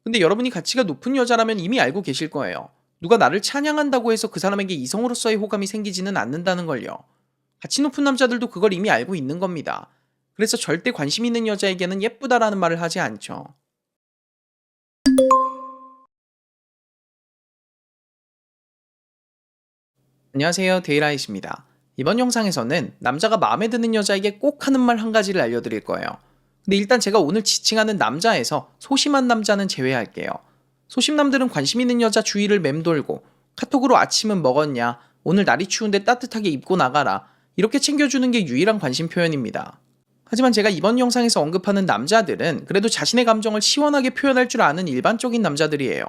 근데 여러분이 가치가 높은 여자라면 이미 알고 계실 거예요. 누가 나를 찬양한다고 해서 그 사람에게 이성으로서의 호감이 생기지는 않는다는 걸요. 가치 높은 남자들도 그걸 이미 알고 있는 겁니다. 그래서 절대 관심 있는 여자에게는 예쁘다라는 말을 하지 않죠. 안녕하세요, 데이라이트입니다. 이번 영상에서는 남자가 마음에 드는 여자에게 꼭 하는 말 한 가지를 알려드릴 거예요. 근데 일단 제가 오늘 지칭하는 남자에서 소심한 남자는 제외할게요. 소심남들은 관심 있는 여자 주위를 맴돌고 카톡으로 아침은 먹었냐, 오늘 날이 추운데 따뜻하게 입고 나가라, 이렇게 챙겨주는 게 유일한 관심 표현입니다. 하지만 제가 이번 영상에서 언급하는 남자들은 그래도 자신의 감정을 시원하게 표현할 줄 아는 일반적인 남자들이에요.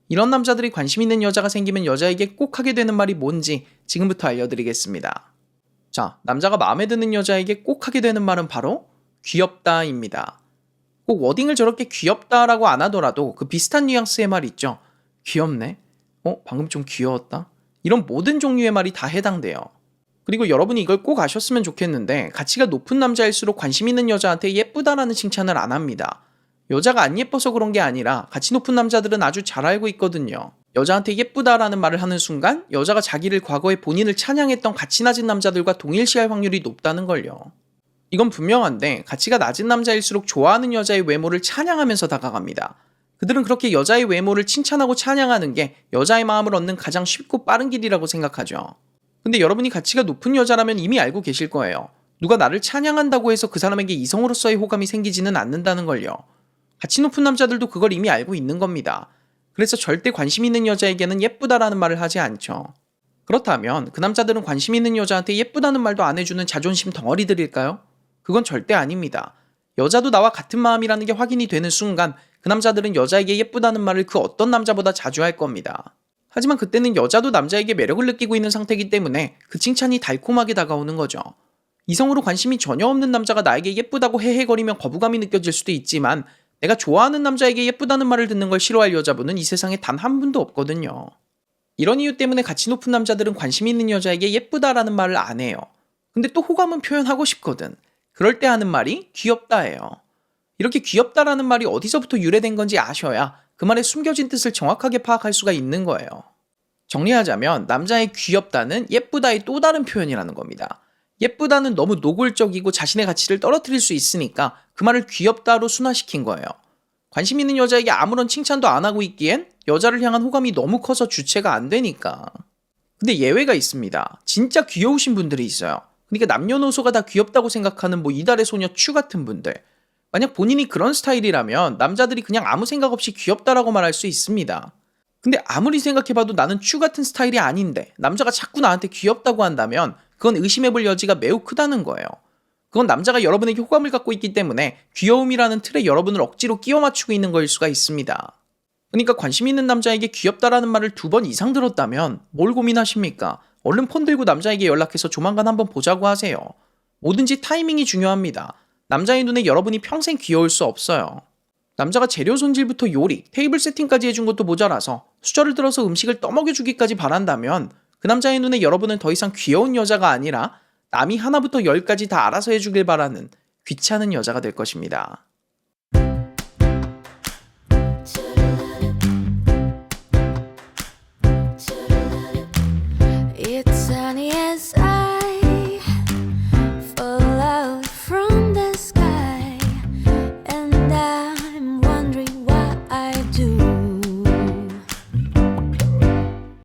이런 남자들이 관심 있는 여자가 생기면 여자에게 꼭 하게 되는 말이 뭔지 지금부터 알려드리겠습니다. 자, 남자가 마음에 드는 여자에게 꼭 하게 되는 말은 바로 귀엽다입니다. 꼭 워딩을 저렇게 귀엽다라고 안 하더라도 그 비슷한 뉘앙스의 말 있죠. 귀엽네? 방금 좀 귀여웠다? 이런 모든 종류의 말이 다 해당돼요. 그리고 여러분이 이걸 꼭 아셨으면 좋겠는데 가치가 높은 남자일수록 관심 있는 여자한테 예쁘다라는 칭찬을 안 합니다. 여자가 안 예뻐서 그런 게 아니라 가치 높은 남자들은 아주 잘 알고 있거든요. 여자한테 예쁘다라는 말을 하는 순간 여자가 자기를 과거에 본인을 찬양했던 가치 낮은 남자들과 동일시할 확률이 높다는 걸요. 이건 분명한데 가치가 낮은 남자일수록 좋아하는 여자의 외모를 찬양하면서 다가갑니다. 그들은 그렇게 여자의 외모를 칭찬하고 찬양하는 게 여자의 마음을 얻는 가장 쉽고 빠른 길이라고 생각하죠. 근데 여러분이 가치가 높은 여자라면 이미 알고 계실 거예요. 누가 나를 찬양한다고 해서 그 사람에게 이성으로서의 호감이 생기지는 않는다는 걸요. 가치 높은 남자들도 그걸 이미 알고 있는 겁니다. 그래서 절대 관심 있는 여자에게는 예쁘다라는 말을 하지 않죠. 그렇다면 그 남자들은 관심 있는 여자한테 예쁘다는 말도 안 해주는 자존심 덩어리들일까요? 그건 절대 아닙니다. 여자도 나와 같은 마음이라는 게 확인이 되는 순간 그 남자들은 여자에게 예쁘다는 말을 그 어떤 남자보다 자주 할 겁니다. 하지만 그때는 여자도 남자에게 매력을 느끼고 있는 상태이기 때문에 그 칭찬이 달콤하게 다가오는 거죠. 이성으로 관심이 전혀 없는 남자가 나에게 예쁘다고 헤헤거리면 거부감이 느껴질 수도 있지만 내가 좋아하는 남자에게 예쁘다는 말을 듣는 걸 싫어할 여자분은 이 세상에 단 한 분도 없거든요. 이런 이유 때문에 가치 높은 남자들은 관심 있는 여자에게 예쁘다라는 말을 안 해요. 근데 또 호감은 표현하고 싶거든. 그럴 때 하는 말이 귀엽다예요. 이렇게 귀엽다라는 말이 어디서부터 유래된 건지 아셔야 그 말의 숨겨진 뜻을 정확하게 파악할 수가 있는 거예요. 정리하자면 남자의 귀엽다는 예쁘다의 또 다른 표현이라는 겁니다. 예쁘다는 너무 노골적이고 자신의 가치를 떨어뜨릴 수 있으니까 그 말을 귀엽다로 순화시킨 거예요. 관심 있는 여자에게 아무런 칭찬도 안 하고 있기엔 여자를 향한 호감이 너무 커서 주체가 안 되니까. 근데 예외가 있습니다. 진짜 귀여우신 분들이 있어요. 그러니까 남녀노소가 다 귀엽다고 생각하는 이달의 소녀 츄 같은 분들. 만약 본인이 그런 스타일이라면 남자들이 그냥 아무 생각 없이 귀엽다라고 말할 수 있습니다. 근데 아무리 생각해봐도 나는 츄 같은 스타일이 아닌데 남자가 자꾸 나한테 귀엽다고 한다면 그건 의심해볼 여지가 매우 크다는 거예요. 그건 남자가 여러분에게 호감을 갖고 있기 때문에 귀여움이라는 틀에 여러분을 억지로 끼워 맞추고 있는 거일 수가 있습니다. 그러니까 관심 있는 남자에게 귀엽다라는 말을 2번 이상 들었다면 뭘 고민하십니까? 얼른 폰 들고 남자에게 연락해서 조만간 한번 보자고 하세요. 뭐든지 타이밍이 중요합니다. 남자의 눈에 여러분이 평생 귀여울 수 없어요. 남자가 재료 손질부터 요리, 테이블 세팅까지 해준 것도 모자라서 수저를 들어서 음식을 떠먹여주기까지 바란다면 그 남자의 눈에 여러분은 더 이상 귀여운 여자가 아니라 남이 하나부터 열까지 다 알아서 해주길 바라는 귀찮은 여자가 될 것입니다.